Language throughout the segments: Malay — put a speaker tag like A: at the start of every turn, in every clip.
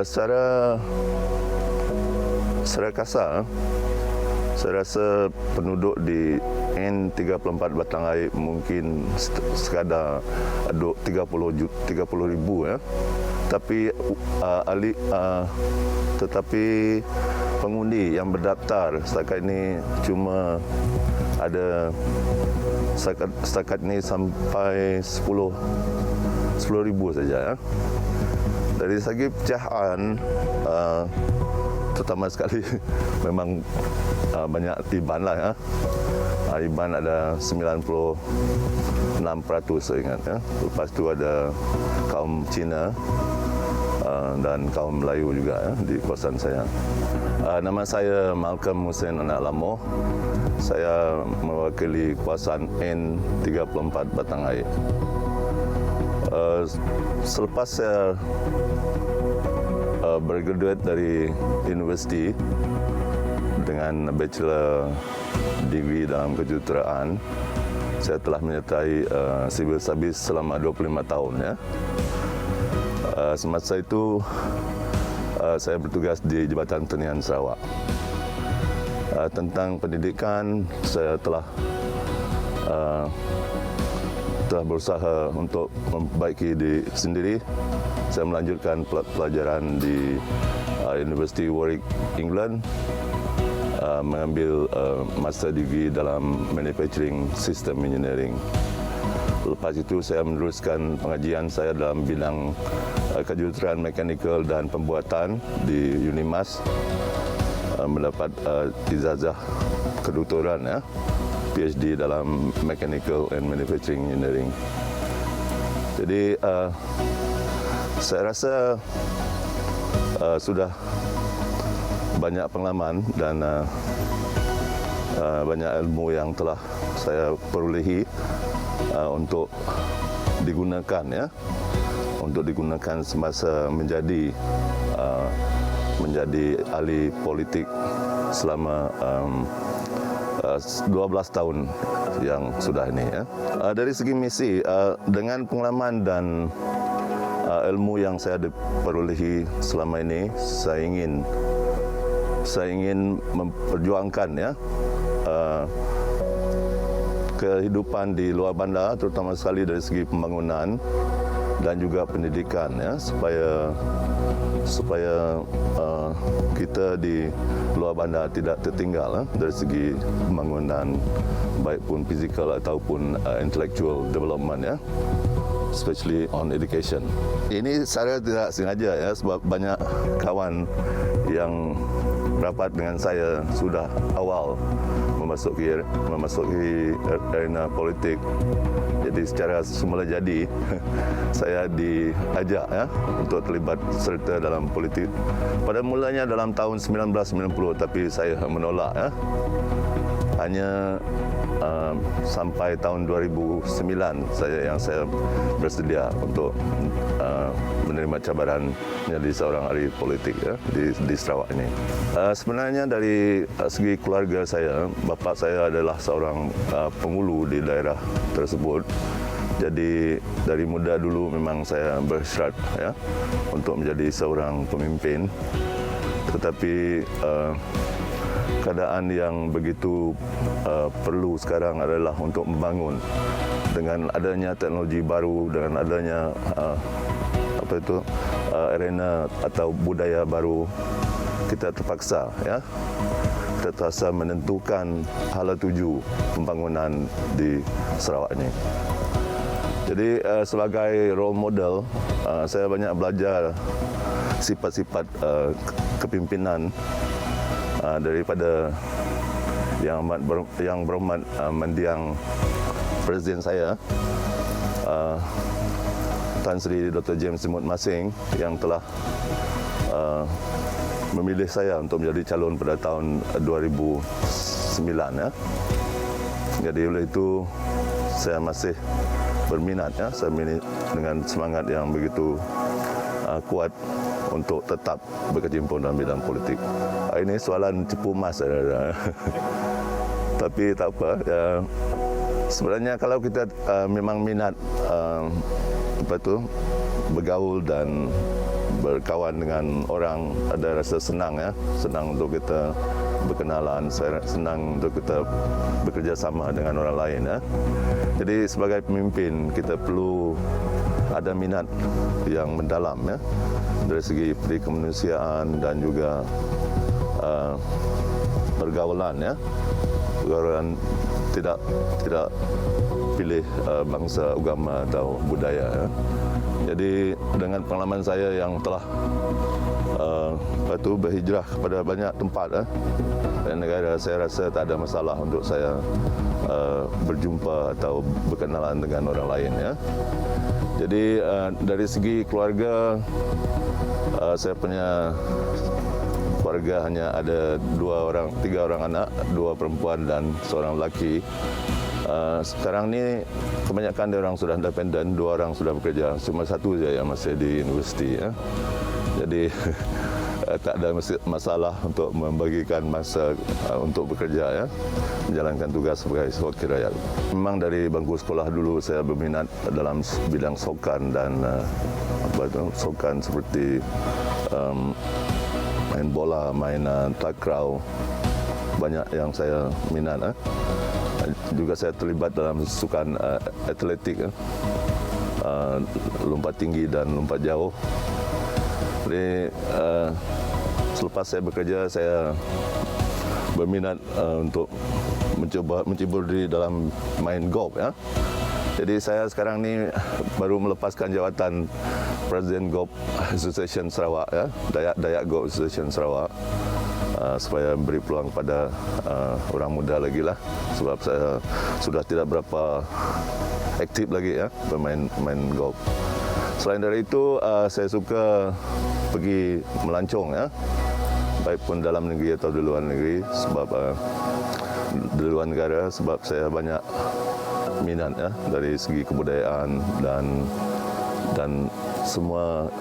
A: Secara kasar, saya rasa penduduk di N34 Batang Air mungkin sekadar 30 ribu ya. Tetapi pengundi yang berdaftar setakat ini cuma ada setakat ini sampai 10 ribu saja ya. Dari segi pecahan, terutama sekali memang banyak Iban lah ya. Iban ada 96% saya ingat ya. Lepas tu ada kaum Cina dan kaum Melayu juga ya, di kawasan saya. Nama saya Malcolm Hussein Anak Lamoh. Saya mewakili kawasan N34 Batang Air. Selepas saya bergraduate dari universiti dengan bachelor degree dalam kejuruteraan, saya telah menyertai civil service selama 25 tahun ya. Semasa itu saya bertugas di Jabatan Tenian Sarawak. Tentang pendidikan, saya telah berusaha untuk memperbaiki diri sendiri. Saya melanjutkan pelajaran di University Warwick, England, mengambil master degree dalam Manufacturing System Engineering. Lepas itu saya meneruskan pengajian saya dalam bidang kejuruteraan mekanikal dan pembuatan di UNIMAS, mendapat ijazah kedoktoran ya, PhD dalam Mechanical and Manufacturing Engineering. Jadi saya rasa sudah banyak pengalaman dan banyak ilmu yang telah saya perolehi untuk digunakan semasa menjadi ahli politik selama 12 tahun yang sudah ini ya. Dari segi misi, dengan pengalaman dan ilmu yang saya perolehi selama ini, saya ingin memperjuangkan ya kehidupan di luar bandar, terutama sekali dari segi pembangunan dan juga pendidikan ya, supaya kita di luar bandar tidak tertinggal dari segi pembangunan, baik pun fizikal ataupun intellectual development ya, especially on education. Ini saya tidak sengaja ya, sebab banyak kawan yang rapat dengan saya sudah awal memasuki arena politik. Jadi secara semula jadi saya diajak ya untuk terlibat serta dalam politik. Pada mulanya dalam tahun 1990, tapi saya menolak ya. Hanya sampai tahun 2009 saya bersedia untuk menerima cabaran menjadi seorang ahli politik ya, di Sarawak ini. Sebenarnya dari segi keluarga saya, bapa saya adalah seorang penghulu di daerah tersebut. Jadi dari muda dulu memang saya berhasrat ya untuk menjadi seorang pemimpin. Tetapi keadaan yang begitu perlu sekarang adalah untuk membangun dengan adanya teknologi baru, dengan adanya arena atau budaya baru. Kita terpaksa menentukan hala tuju pembangunan di Sarawak ini. Jadi sebagai role model, saya banyak belajar sifat-sifat kepimpinan daripada yang berhormat mendiang Presiden saya, Tan Sri Dr. James Timothy Masing, yang telah memilih saya untuk menjadi calon pada tahun 2009 ya. Jadi oleh itu saya masih berminat ya, saya dengan semangat yang begitu kuat untuk tetap berkecimpung dalam bidang politik. Ini soalan cepu emas saya. Tapi tak apa ya. Sebenarnya kalau kita memang minat bergaul dan berkawan dengan orang, ada rasa senang ya, senang untuk kita berkenalan, senang untuk kita bekerja sama dengan orang lain ya. Jadi sebagai pemimpin kita perlu ada minat yang mendalam ya, dari segi kemanusiaan dan juga pergaulan ya, pergaulan tidak pilih bangsa, agama atau budaya ya. Jadi dengan pengalaman saya yang telah berhijrah kepada banyak tempat dan negara, saya rasa tak ada masalah untuk saya berjumpa atau berkenalan dengan orang lain ya. Jadi dari segi keluarga, saya punya keluarga hanya ada 3 orang anak, 2 perempuan dan 1 lelaki. Sekarang ni kebanyakan dia orang sudah independen, 2 orang sudah bekerja, cuma 1 saja yang masih di universiti ya. Jadi tak ada masalah untuk membagikan masa untuk bekerja ya, menjalankan tugas sebagai wakil rakyat. Memang dari bangku sekolah dulu saya berminat dalam bidang sukan dan sukan seperti main bola, main takraw, banyak yang saya minat. Juga saya terlibat dalam sukan atletik, lompat tinggi dan lompat jauh. Jadi selepas saya bekerja, saya berminat untuk mencebur diri dalam main golf ya. Jadi saya sekarang ni baru melepaskan jawatan Presiden Golf Association Sarawak ya, Dayak Golf Association Sarawak, supaya beri peluang pada orang muda lagi lah, sebab saya sudah tidak berapa aktif lagi ya bermain golf. Selain dari itu, saya suka pergi melancong ya, baik pun dalam negeri atau di luar negeri, sebab di luar negara, sebab saya banyak minat ya dari segi kebudayaan dan semua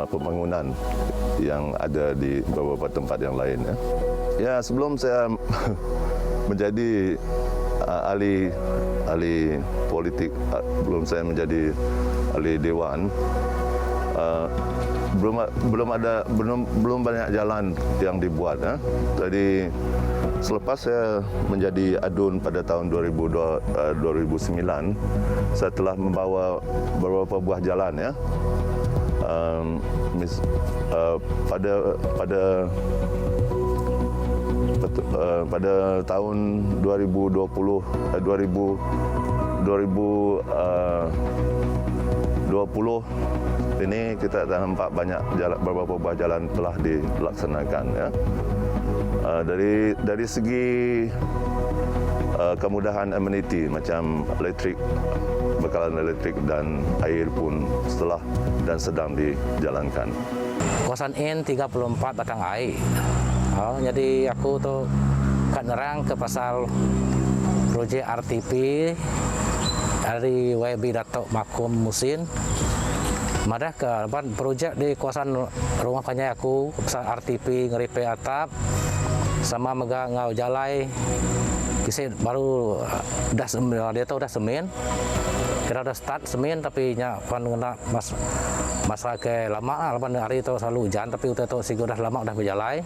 A: pembangunan yang ada di beberapa tempat yang lain ya. Ya, sebelum saya menjadi ahli politik, belum saya menjadi ahli dewan, belum banyak jalan yang dibuat ya. Jadi selepas saya menjadi adun pada tahun 2009, saya telah membawa beberapa buah jalan ya. Pada tahun 2020 ini kita nampak banyak beberapa buah jalan telah dilaksanakan ya. Dari segi kemudahan ameniti macam bekalan elektrik dan air pun setelah dan sedang dijalankan.
B: Kawasan N 34 Batang Air. Jadi aku tuh kat nerang ke pasal projek RTP dari YB Datuk Makum Musin. Madah ke projek di kawasan rumah panjai aku, pasal RTP ngeripe atap sama mega ngau jalai. Kisah baru dia tahu dah semen. Kira dah start semen tapi nya pan kena masa ke lama lah, hari itu selalu hujan tapi udah tahu sigo dah lama dah berjalai.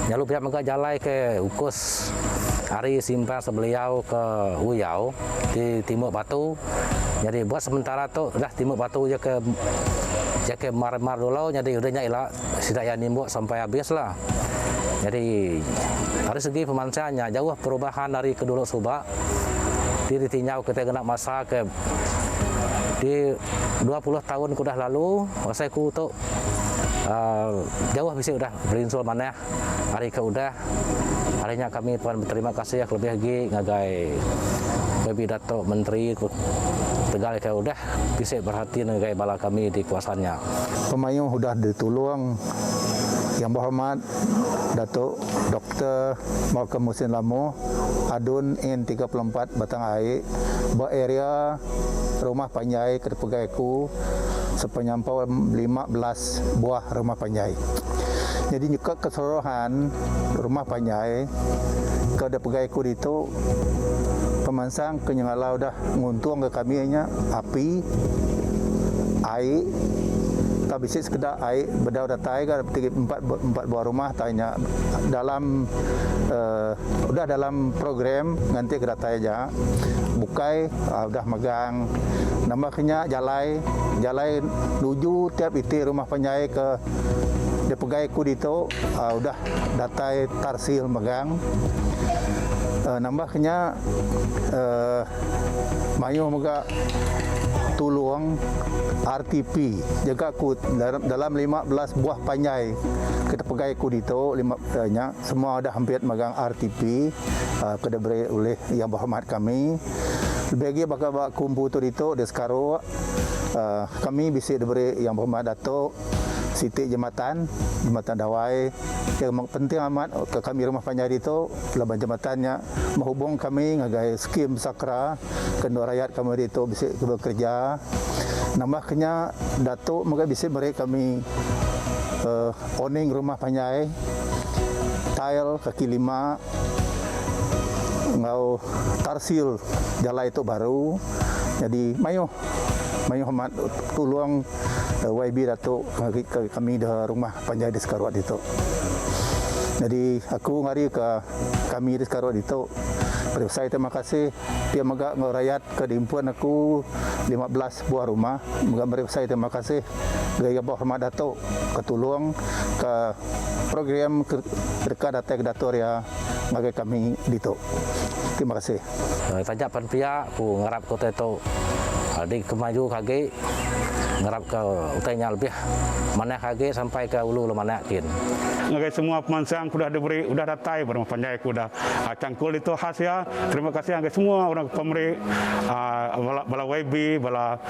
B: Nyalu pihak mega jalai ke ukus hari simpan sebeliau ke Uyau di Timur Batu. Jadi buat sementara tu dah Timur Batu je ke Mar dulu, jadi udahnya ilah sidak yang nimbuat sampai habis lah. Jadi dari segi pemanfaatnya jauh perubahan dari kedulu Subak. Ditinjau kita kena masa ke di 20 tahun kudah lalu, saya ku tu jauh bisa udah berinsul mana hari ke udah harinya kami pun berterima kasih ya lebih lagi ngagai Babi Datuk Menteri Tegal ke udah bisa perhatian ngagai bala kami di kawasannya.
C: Pemayung sudah ditolong Yang Berhormat Datuk Dr. Makum Musin Lamu, Adun N34 Batang Air, berarea rumah panjai ke pegaiku sepenyampau 15 buah rumah panjai. Jadi juga keseluruhan rumah panjai ke pegaiku itu pemansang kenyalau dah nguntung ke kami nya api, air, tak bisik sekedar air bedau datai kan empat buah rumah tanya dalam udah dalam program nanti ke datai aja bukai udah megang namanya jalai nuju tiap itik rumah penyai ke dia pegai ku dito udah datai tarsil megang nambahnya mayu mega tuluang RTP jaga ku dalam 15 buah panyai kita pegai ku dito semua ada hampir megang RTP kita beri oleh yang berhormat kami lebih lagi bakal kumpu tu dito deskaro kami bisa diberi yang berhormat Datuk Siti Jambatan Dawai yang penting amat ke kami rumah panyai itu laban jembatannya menghubung kami ngagai skim sakra kedua rakyat kami itu bisa bekerja nambahnya Datuk moga bisa beri kami owning rumah panyai tile kaki 5 ngau tarsil jalan itu baru jadi mayu hormat tolong YB Datuk kami di rumah panyai di Sekarwat itu. Jadi aku ngari ke kami di Sekarwat itu. Saya terima kasih dia megak ngorayat ke dimpuan aku 15 buah rumah. Moga saya terima kasih gaya hormat Datuk ketulung ke program dekat datai Datuk ya ngagai kami dito. Terima kasih.
B: Tajak pan pihak ku ngarap kota itu adik kemaju kage ngarap ke utainya lebih mana kage sampai ke ulu mana yakin.
D: Ngagai semua pemansang sudah diberi sudah datai berumah panjai kuda cangkul itu khas ya. Terima kasih ngagai semua orang pemberi bala YB bala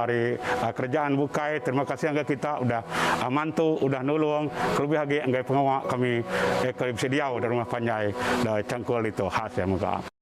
D: dari kerjaan bukai. Terima kasih ngagai kita sudah mantu sudah nolong lebih lagi ngagai pengawal kami bisa diau dari rumah panjai cangkul itu khas ya muka.